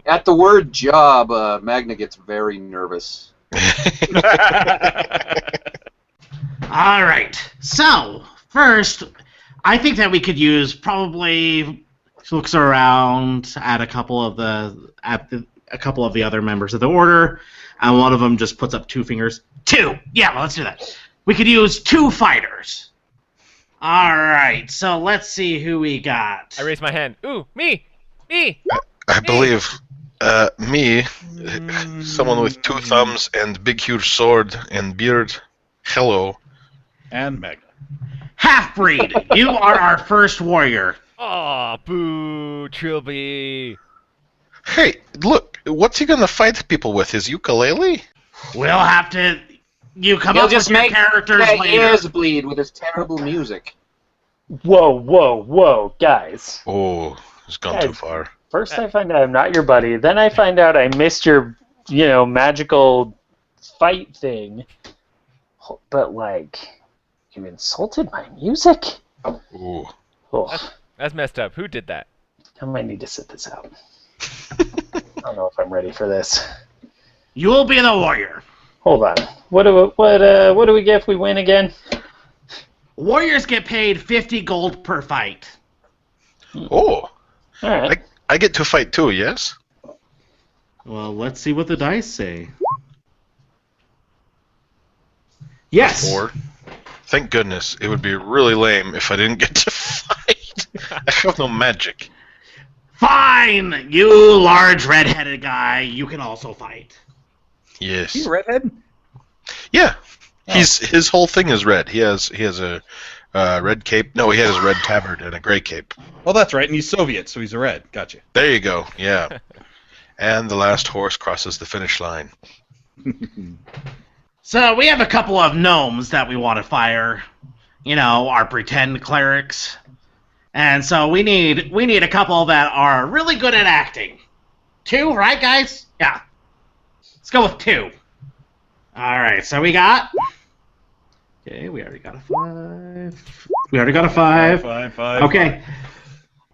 At the word job, Magna gets very nervous. All right. So, first, I think that we could use probably looks around at a couple of the other members of the order, and one of them just puts up 2 fingers. 2. Yeah, well, let's do that. We could use 2 fighters. Alright, so let's see who we got. I raise my hand. Ooh, me! Me! I believe me, someone with 2 thumbs and big huge sword and beard. Hello. And Magna. Half-breed, you are our first warrior. Aw, boo, Trilby. Hey, look, what's he gonna fight people with? His ukulele? We'll have to... You come He'll up just with your make characters their later. ears bleed with his terrible music. Whoa, guys. Oh, it's gone too far. First I find out I'm not your buddy, then I find out I missed your, magical fight thing. But, you insulted my music? Ooh. Oh, That's messed up. Who did that? I might need to sit this out. I don't know if I'm ready for this. You will be the warrior. Hold on. What do we get if we win again? Warriors get paid 50 gold per fight. Oh, All right. I get to fight too, yes? Well, let's see what the dice say. Yes. 4. Thank goodness. It would be really lame if I didn't get to fight. I have no magic. Fine, you large red-headed guy. You can also fight. Yes. He's redhead? Yeah. His whole thing is red. He has a red cape. No, he has a red tabard and a gray cape. Oh, that's right, and he's Soviet, so he's a red. Gotcha. There you go. Yeah. And the last horse crosses the finish line. So we have a couple of gnomes that we want to fire. Our pretend clerics. And so we need a couple that are really good at acting. 2, right, guys? Yeah. Let's go with 2. All right, so we got... Okay, we already got a 5. We already got a 5. 5. Okay.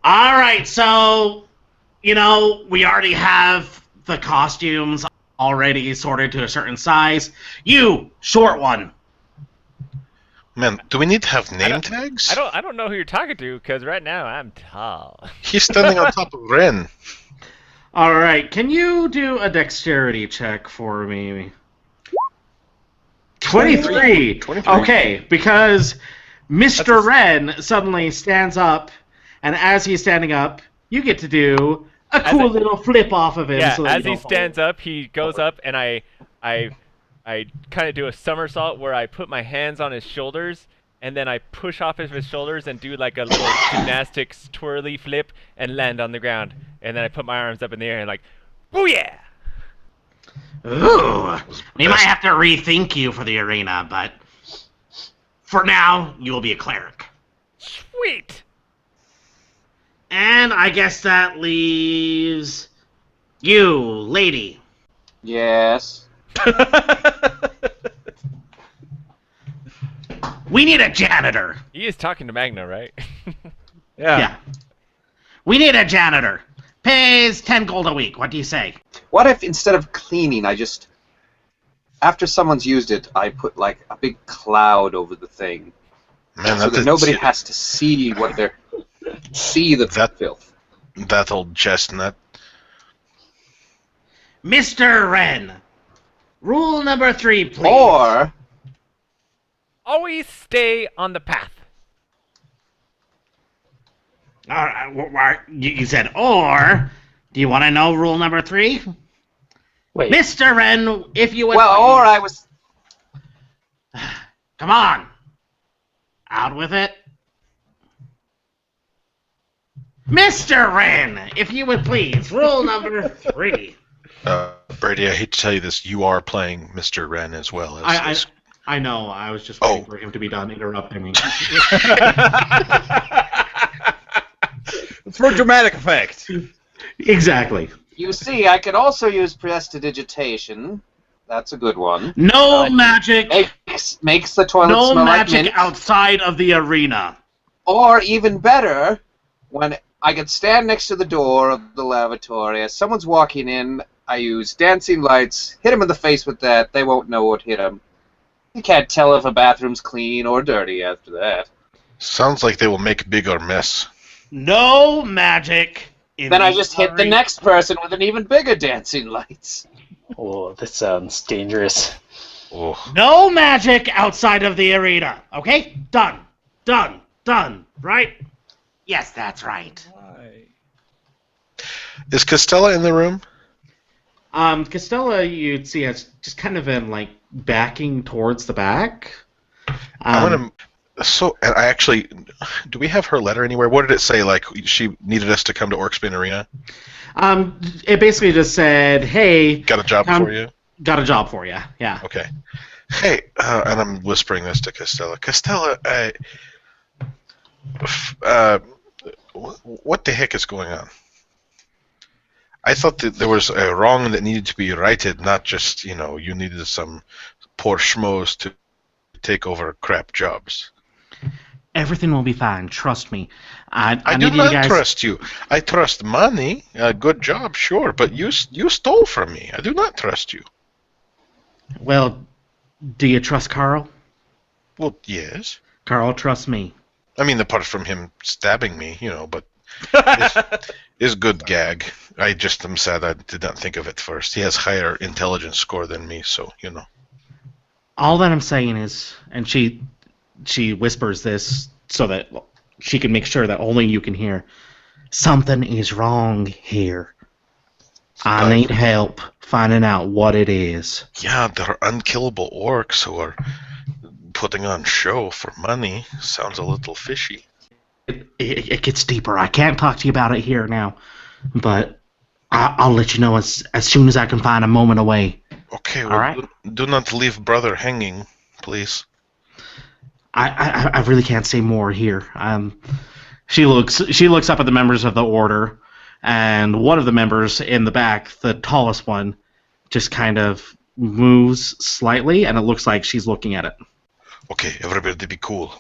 All right, so, we already have the costumes already sorted to a certain size. You, short one. Man, do we need to have name tags? I don't know who you're talking to, because right now I'm tall. He's standing on top of Ren. All right, can you do a dexterity check for me? 23. 23. Okay, because Mr. Ren suddenly stands up, and as he's standing up, you get to do a cool little flip off of him. Yeah, so that as you he don't stands up, he goes up, and I kind of do a somersault where I put my hands on his shoulders, and then I push off of his shoulders and do like a little gymnastics twirly flip and land on the ground. And then I put my arms up in the air and like, booyah! Ooh, we might have to rethink you for the arena, but for now, you will be a cleric. Sweet! And I guess that leaves you, lady. Yes. We need a janitor. He is talking to Magna, right? Yeah. We need a janitor. Pays 10 gold a week. What do you say? What if instead of cleaning, I just, after someone's used it, I put like a big cloud over the thing, Man, so that nobody has to see what they're the filth. That old chestnut. Mr. Wren, rule number 3, please. Or Always stay on the path. All right, you said or. Do you want to know rule number 3? Wait. Mr. Wren, if you would... or I was... Come on. Out with it. Mr. Wren, if you would please, rule number 3. Brady, I hate to tell you this, you are playing Mr. Wren as well as... I know, I was just waiting for him to be done interrupting me. It's for dramatic effect. Exactly. You see, I could also use prestidigitation. That's a good one. No magic. Makes the toilet No smell magic like mint. outside of the arena. Or even better, when I could stand next to the door of the lavatory, as someone's walking in, I use dancing lights, hit them in the face with that, they won't know what hit them. You can't tell if a bathroom's clean or dirty after that. Sounds like they will make a bigger mess. No magic. Then I just hit the next person with an even bigger dancing lights. Oh, this sounds dangerous. Oh. No magic outside of the arena. Okay? Done. done, right? Yes, that's right. Is Costella in the room? Costella, you'd see has just kind of been like backing towards the back. I want to. So, and I actually, do we have her letter anywhere? What did it say? Like she needed us to come to ORCSBANE Arena. It basically just said, "Hey, Got a job for you." Got a job for you. Yeah. Okay. Hey, and I'm whispering this to Costella. Costella, what the heck is going on? I thought that there was a wrong that needed to be righted, not just, you needed some poor schmoes to take over crap jobs. Everything will be fine. Trust me. I do need not you guys... trust you. I trust money. A good job, sure, but you stole from me. I do not trust you. Well, do you trust Carl? Well, yes. Carl trusts me. I mean, apart from him stabbing me, but is good gag. I just am sad I did not think of it first. He has higher intelligence score than me, so, All that I'm saying is, and she whispers this so that she can make sure that only you can hear, something is wrong here. I need help finding out what it is. Yeah, there are unkillable orcs who are putting on show for money. Sounds a little fishy. It gets deeper. I can't talk to you about it here now, but I'll let you know as soon as I can find a moment away. Okay, well, all right? Do not leave brother hanging, please. I really can't say more here. She looks up at the members of the order, and one of the members in the back, the tallest one, just kind of moves slightly, and it looks like she's looking at it. Okay, everybody be cool.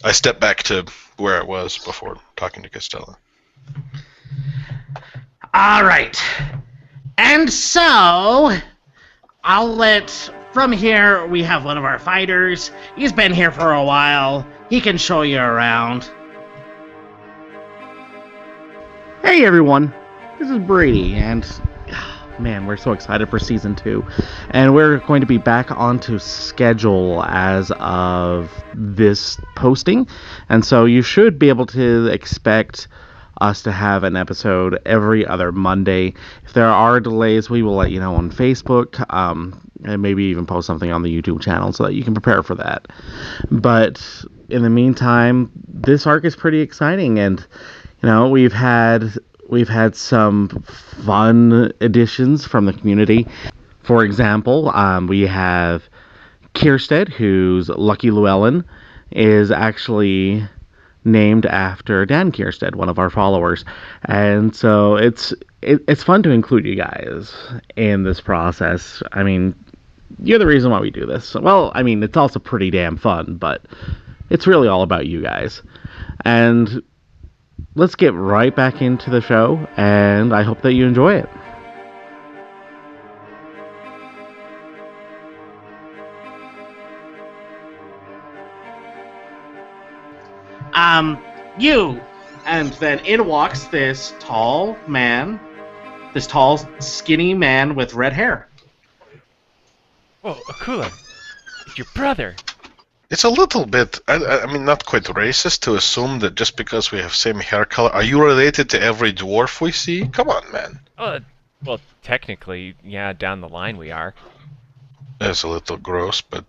I step back to where I was before talking to Costella. All right. And so, from here, we have one of our fighters. He's been here for a while. He can show you around. Hey everyone, this is Brady, and man, we're so excited for Season 2. And we're going to be back onto schedule as of this posting. And so you should be able to expect us to have an episode every other Monday. If there are delays, we will let you know on Facebook, and maybe even post something on the YouTube channel so that you can prepare for that. But in the meantime, this arc is pretty exciting, and we've had some fun additions from the community. For example, we have Kierstead, whose Lucky Llewellyn is actually named after Dan Kierstead, one of our followers. And so it's fun to include you guys in this process. I mean, you're the reason why we do this. Well, I mean, it's also pretty damn fun, but it's really all about you guys. And let's get right back into the show, and I hope that you enjoy it. You. And then in walks this tall, skinny man with red hair. Whoa, Akula, it's your brother. It's a little bit, I mean, not quite racist to assume that just because we have same hair color, are you related to every dwarf we see? Come on, man. Well, technically, yeah, down the line we are. That's a little gross, but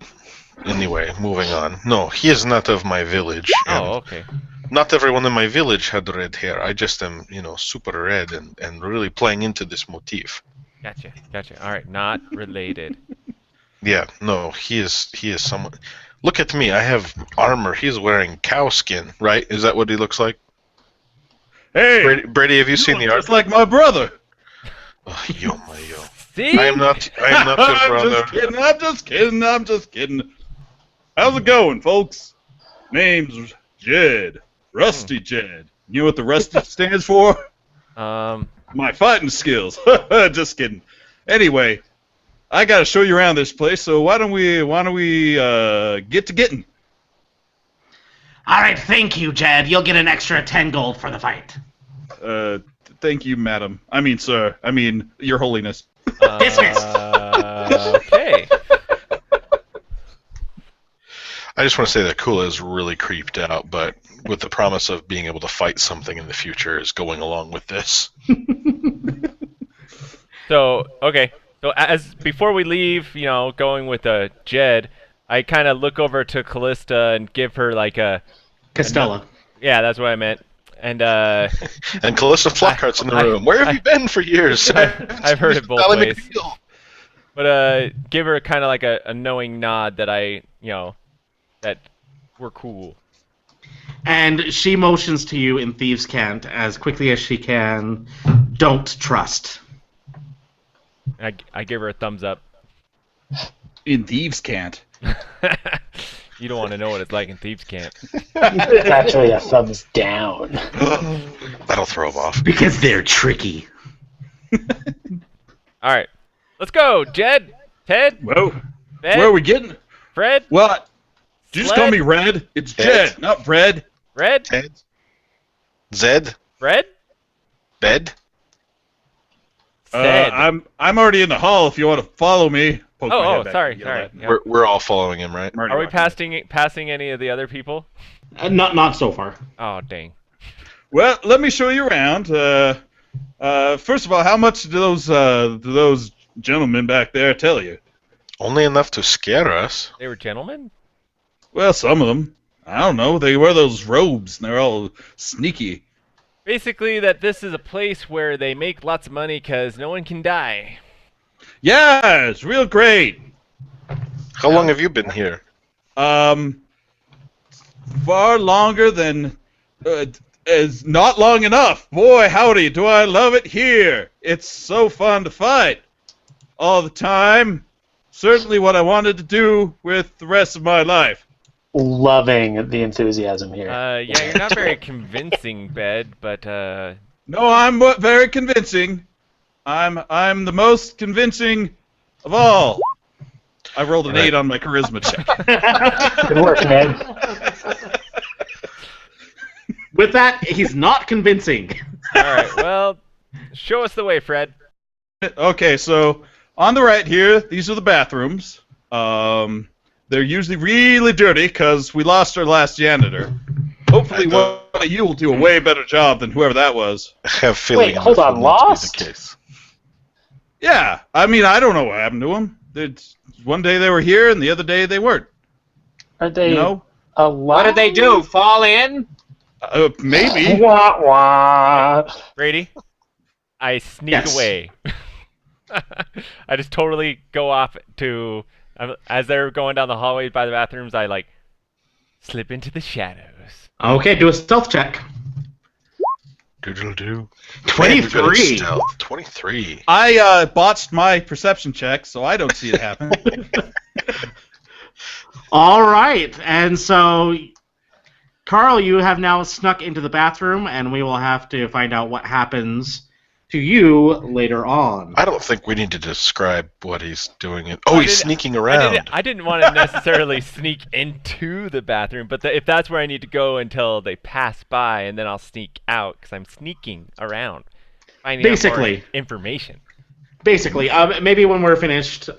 anyway, moving on. No, he is not of my village. Oh, okay. Not everyone in my village had red hair. I just am, super red and really playing into this motif. Gotcha. All right, not related. Yeah, no, he is someone. Look at me, I have armor. He's wearing cow skin, right? Is that what he looks like? Hey, Brady, have you seen the art? Just like my brother. Oh, yo. See? I am not your brother. I'm just kidding. How's it going, folks? Name's Jed. Rusty Jed. You know what the Rusty stands for? My fighting skills. Just kidding. Anyway, I gotta show you around this place, so why don't we get to getting? All right, thank you, Jed. You'll get an extra 10 gold for the fight. Thank you, madam. I mean, sir. I mean, your holiness. Dismissed. Okay. I just want to say that Kula is really creeped out, but with the promise of being able to fight something in the future is going along with this. So, okay. So before we leave, going with Jed, I kind of look over to Callista and give her like a... Castella. Yeah, that's what I meant. And and Callista Flockhart's in the room. Where have you been for years? I've heard it both ways. But give her kind of like a knowing nod that that we're cool. And she motions to you in Thieves' Cant as quickly as she can. Don't trust. I give her a thumbs up. In Thieves' Cant. You don't want to know what it's like in Thieves' Cant. It's actually a thumbs down. That'll throw them off. Because they're tricky. All right. Let's go, Jed, Ted, Whoa. Ben, Where are we getting? Fred. What? Did you just call me Red? It's Jed, not Fred. Red? Ted? Zed? Fred? Bed? Said. I'm already in the hall if you want to follow me. Poke my head back sorry. and yell at me. Yeah. We're all following him, right? Are we passing any of the other people? Not so far. Oh, dang. Well, let me show you around. First of all, how much do those gentlemen back there tell you? Only enough to scare us. They were gentlemen? Well, some of them. I don't know. They wear those robes, and they're all sneaky. Basically, that this is a place where they make lots of money because no one can die. Yeah, it's real great. How long have you been here? Far longer than... is not long enough. Boy, howdy, do I love it here. It's so fun to fight. All the time. Certainly what I wanted to do with the rest of my life. Loving the enthusiasm here. Yeah, you're not very convincing, Bed, but No, I'm very convincing. I'm the most convincing of all. I rolled an 8 on my charisma check. Good work, Ned. With that, he's not convincing. all right. Well, show us the way, Fred. Okay, so on the right here, these are the bathrooms. They're usually really dirty because we lost our last janitor. Hopefully one of you will do a way better job than whoever that was. I have a feeling Wait, hold this on, will not be lost? the case. Yeah, I mean, I don't know what happened to them. One day they were here, and the other day they weren't. Are they You know? alive? What did they do? Fall in? Maybe. Wah, wah. Brady, I sneak Yes. away. I just totally go off to... as they're going down the hallway by the bathrooms, I, slip into the shadows. Okay, do a stealth check. Doodle-doo. 23. 23. I botched my perception check, so I don't see it happen. All right, and so, Carl, you have now snuck into the bathroom, and we will have to find out what happens to you later on. I don't think we need to describe what he's doing. Oh, he's sneaking around. I didn't want to necessarily sneak into the bathroom, but if that's where I need to go until they pass by, and then I'll sneak out, because I'm sneaking around, finding out more information. Basically, maybe when we're finished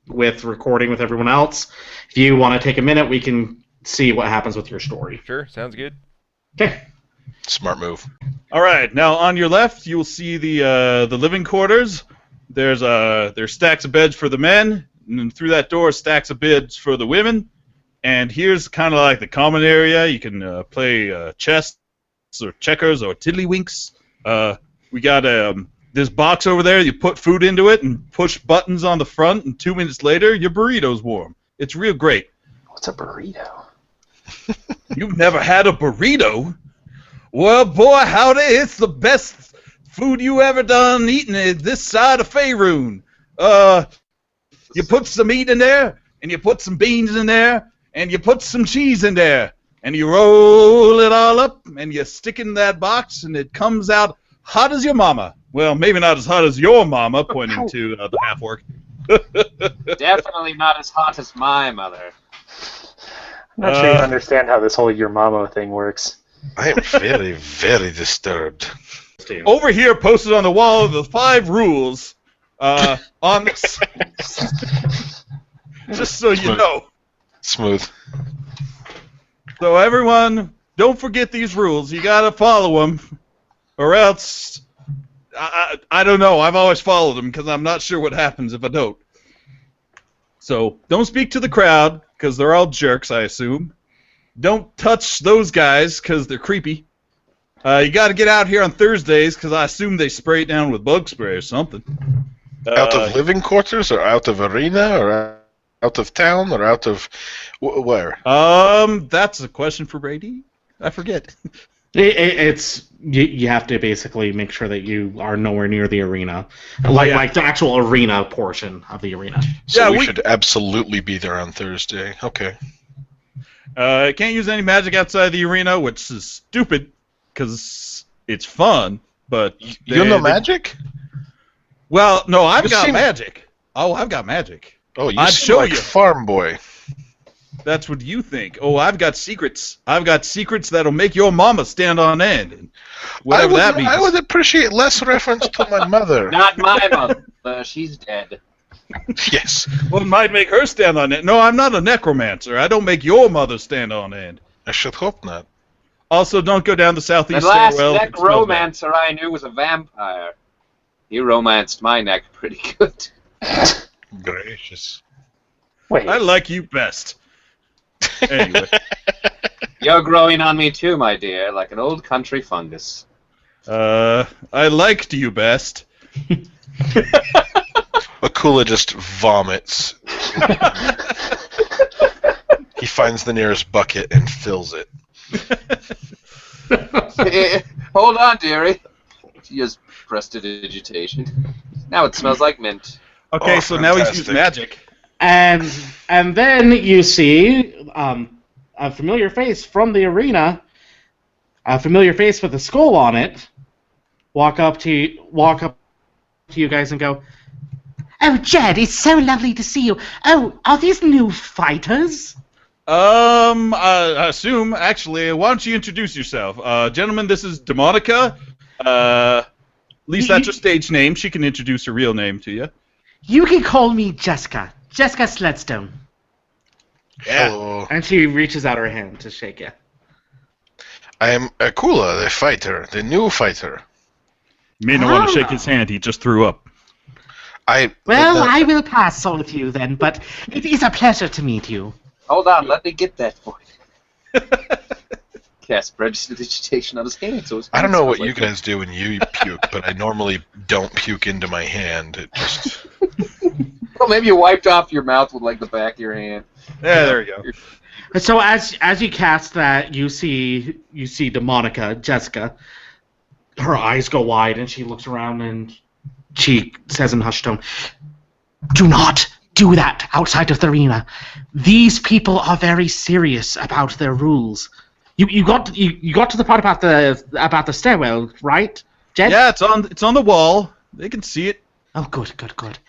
with recording with everyone else, if you want to take a minute, we can see what happens with your story. Sure, sounds good. Okay. Smart move. All right, now on your left, you will see the living quarters. There's stacks of beds for the men, and then through that door, stacks of beds for the women. And here's kind of like the common area. You can play chess or checkers or tiddlywinks. We got this box over there. You put food into it and push buttons on the front, and 2 minutes later, your burrito's warm. It's real great. What's a burrito? You've never had a burrito? Well, boy, howdy, it's the best food you ever done eating this side of Faerun. You put some meat in there, and you put some beans in there, and you put some cheese in there, and you roll it all up, and you stick it in that box, and it comes out hot as your mama. Well, maybe not as hot as your mama, pointing to the half-orc. Definitely not as hot as my mother. I'm not sure you understand how this whole your mama thing works. I am very, very disturbed. Over here, posted on the wall, are the 5 rules on this. Just so you know. Smooth. So everyone, don't forget these rules. You gotta follow them, or else I don't know. I've always followed them because I'm not sure what happens if I don't. So don't speak to the crowd because they're all jerks, I assume. Don't touch those guys because they're creepy. You got to get out here on Thursdays because I assume they spray it down with bug spray or something. Out of living quarters, or out of arena, or out of town, or out of where? That's a question for Brady. I forget. It's you have to basically make sure that you are nowhere near the arena, like the actual arena portion of the arena. So we should absolutely be there on Thursday. Okay. Can't use any magic outside the arena, which is stupid because it's fun. But you know magic? Well, no, I've got magic. Oh, I've got magic. Oh, you seem like farm boy. That's what you think. Oh, I've got secrets. I've got secrets that'll make your mama stand on end. And whatever that means. I would appreciate less reference to my mother. Not my mother. She's dead. Yes. Well, it might make her stand on end. No, I'm not a necromancer. I don't make your mother stand on end. I should hope not. Also, don't go down the southeast The last stairwell. necromancer I knew was a vampire. He romanced my neck pretty good. Gracious. Wait. I like you best. Anyway. You're growing on me too, my dear, like an old country fungus. I liked you best. Akula just vomits. He finds the nearest bucket and fills it. Hold on, dearie. She has prestidigitation. Now it smells like mint. Okay, so now he's used magic. And then you see a familiar face from the arena, a familiar face with a skull on it, walk up to you guys and go, "Oh, Jed, it's so lovely to see you. Oh, are these new fighters?" I assume, actually, why don't you introduce yourself? Gentlemen, this is Demonica. At least that's her stage name. She can introduce her real name to you. You can call me Jessica. Jessica Sledstone. Yeah. Hello. and she reaches out her hand to shake you. I am Akula, the fighter, the new fighter. May not want to shake his hand. He just threw up. I will pass on with you then, but it is a pleasure to meet you. Hold on, let me get that for you. Cast prestidigitation on his hand. So I don't know what you guys do when you puke, but I normally don't puke into my hand. It just... Well, maybe you wiped off your mouth with like the back of your hand. Yeah, there you go. So as you cast that, you see Demonica, Jessica. Her eyes go wide, and she looks around, and she says in a hushed tone, Do not do that outside of the arena. These people are very serious about their rules. You got to the part about the stairwell, right, Jed? Yeah, it's on the wall. They can see it. Oh, good.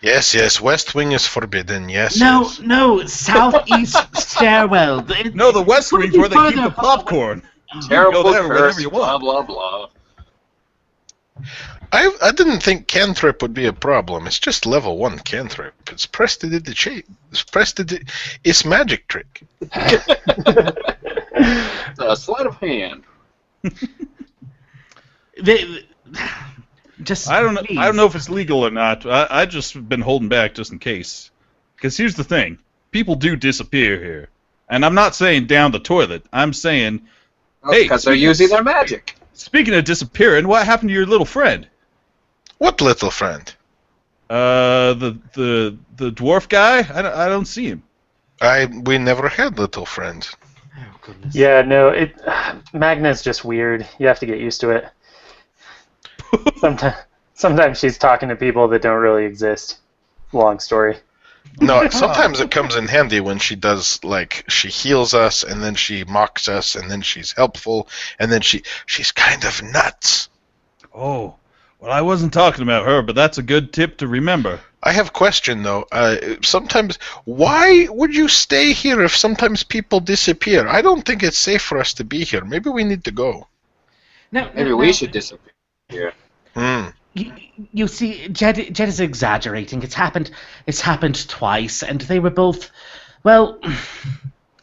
Yes, West Wing is forbidden, yes. No, southeast stairwell. No, the West Wing's where they keep the popcorn. Terrible Go there curse, whenever you blah, want. blah, blah. I didn't think cantrip would be a problem. It's just level 1 cantrip. It's it's magic trick. It's a sleight of hand. I don't know if it's legal or not. I just been holding back just in case. Because here's the thing. People do disappear here. And I'm not saying down the toilet. I'm saying, hey, because they're using their magic. Speaking of disappearing, what happened to your little friend? What little friend? The dwarf guy? I don't see him. We never had little friends. "Oh goodness." Yeah, no, Magna's just weird. You have to get used to it. Sometimes she's talking to people that don't really exist. Long story. No, sometimes it comes in handy when she does, like, she heals us, and then she mocks us, and then she's helpful, and then she's kind of nuts. Oh, well, I wasn't talking about her, but that's a good tip to remember. I have a question, though. Sometimes, why would you stay here if sometimes people disappear? I don't think it's safe for us to be here. Maybe we need to go. Maybe we should disappear. You see, Jed is exaggerating. It's happened twice, and they were both, well,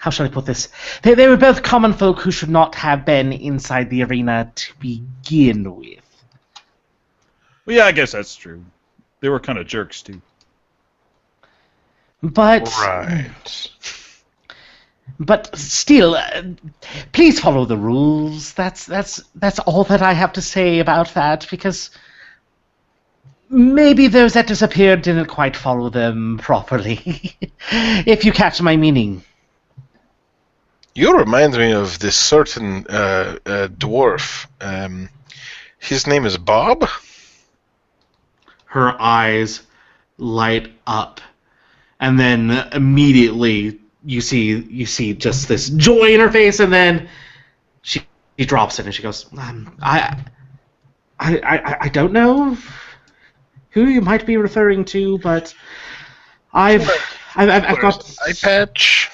how shall I put this? They were both common folk who should not have been inside the arena to begin with. Well, yeah, I guess that's true. They were kind of jerks, too. But Right. But still, please follow the rules. That's all that I have to say about that, because maybe those that disappeared didn't quite follow them properly. If you catch my meaning. You remind me of this certain dwarf. His name is Bob? Her eyes light up, and then immediately you see just this joy in her face, and then she drops it and she goes, I don't know who you might be referring to, but I've got eye patch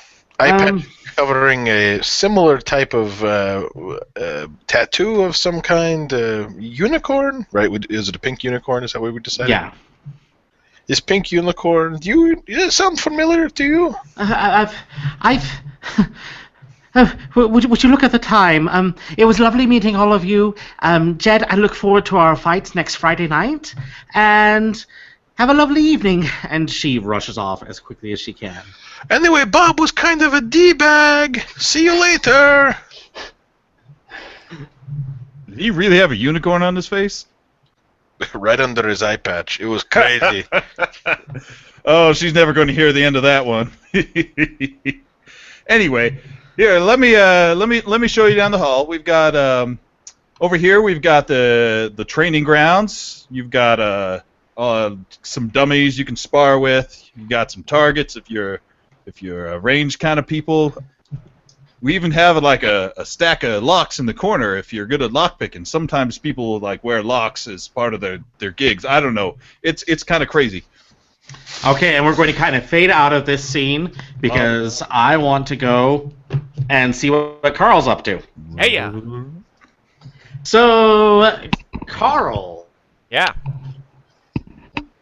covering a similar type of tattoo of some kind, unicorn, right? Is it a pink unicorn? Is that what we decided? Yeah. Is pink unicorn? Does it sound familiar to you? Would you look at the time? It was lovely meeting all of you. Jed, I look forward to our fight next Friday night, and have a lovely evening. And she rushes off as quickly as she can. Anyway, Bob was kind of a D-bag. See you later. Did he really have a unicorn on his face? Right under his eye patch. It was crazy. Oh, she's never going to hear the end of that one. Anyway, here, let me show you down the hall. We've got over here. We've got the training grounds. You've got some dummies you can spar with. You've got some targets if you're a ranged kind of people. We even have like a stack of locks in the corner if you're good at lockpicking. Sometimes people like wear locks as part of their gigs. I don't know. It's kind of crazy. Okay, and we're going to kind of fade out of this scene because I want to go and see what Carl's up to. Hey, yeah. So, Carl. Yeah.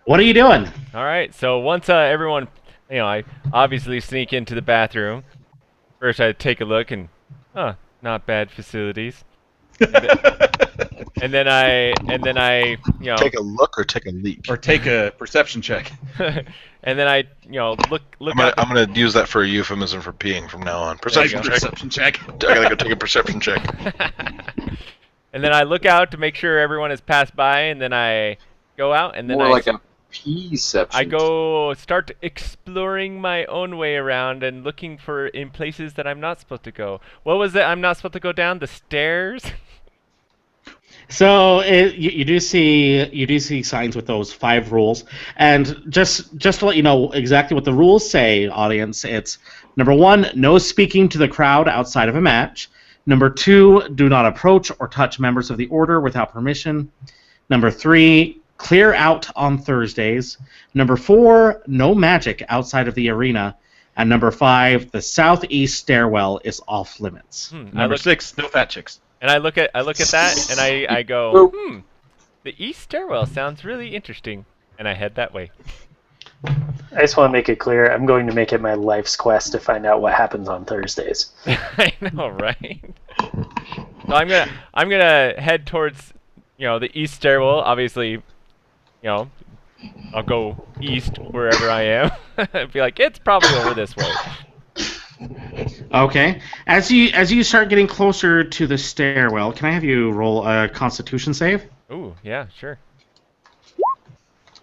What are you doing? All right. So once everyone, I obviously sneak into the bathroom. First, I take a look and, not bad facilities. And then I Take a look or take a leak? Or take a perception check. and then I, look. I'm gonna use that for a euphemism for peeing from now on. Perception check. I gotta go take a perception check. And then I look out to make sure everyone has passed by, and then I go out, and then More like a perception. I go start exploring my own way around and looking for in places that I'm not supposed to go. What was it? I'm not supposed to go down the stairs. So you do see signs with those 5 rules, and just to let you know exactly what the rules say, audience, it's number 1, no speaking to the crowd outside of a match. Number 2, do not approach or touch members of the order without permission. Number 3, clear out on Thursdays. Number 4, no magic outside of the arena. And number 5, the southeast stairwell is off limits. Number 6, no fat chicks. And I look at that and I go, the east stairwell sounds really interesting, and I head that way. I just want to make it clear, I'm going to make it my life's quest to find out what happens on Thursdays. I know, right? So I'm gonna head towards, the east stairwell. Obviously, I'll go east wherever I am. Be like, it's probably over this way. Okay. As you start getting closer to the stairwell, can I have you roll a Constitution save? Ooh, yeah, sure.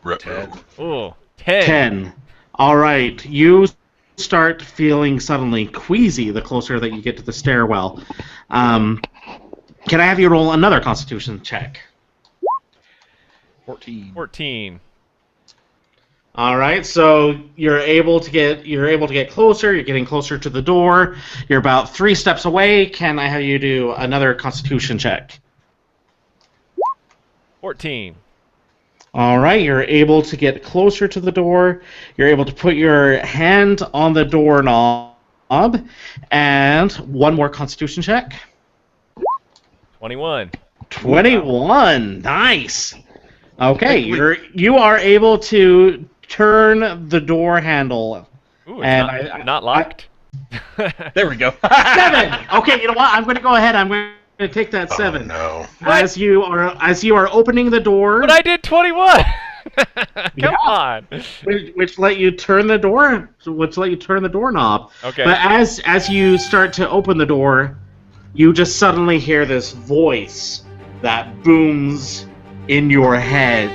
10. Ooh, 10. 10. All right. You start feeling suddenly queasy the closer that you get to the stairwell. Can I have you roll another Constitution check? 14. All right, so you're able to get closer. You're getting closer to the door. You're about 3 steps away. Can I have you do another Constitution check? 14. All right, you're able to get closer to the door. You're able to put your hand on the doorknob, and one more Constitution check. 21. 21. Nice. Okay, you are able to turn the door handle. Ooh, it's not locked? There we go. 7. Okay, you know what? I'm going to go ahead. I'm going to take that 7. Oh, no. As you are opening the door, But I did 21. Come on. which let you turn the door, doorknob. Okay. But as you start to open the door, you just suddenly hear this voice that booms in your head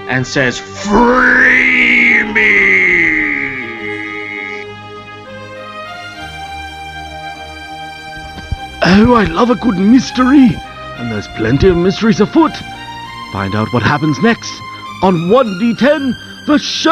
and says, "Free me!" Oh, I love a good mystery, and there's plenty of mysteries afoot. Find out what happens next on 1D10, the show!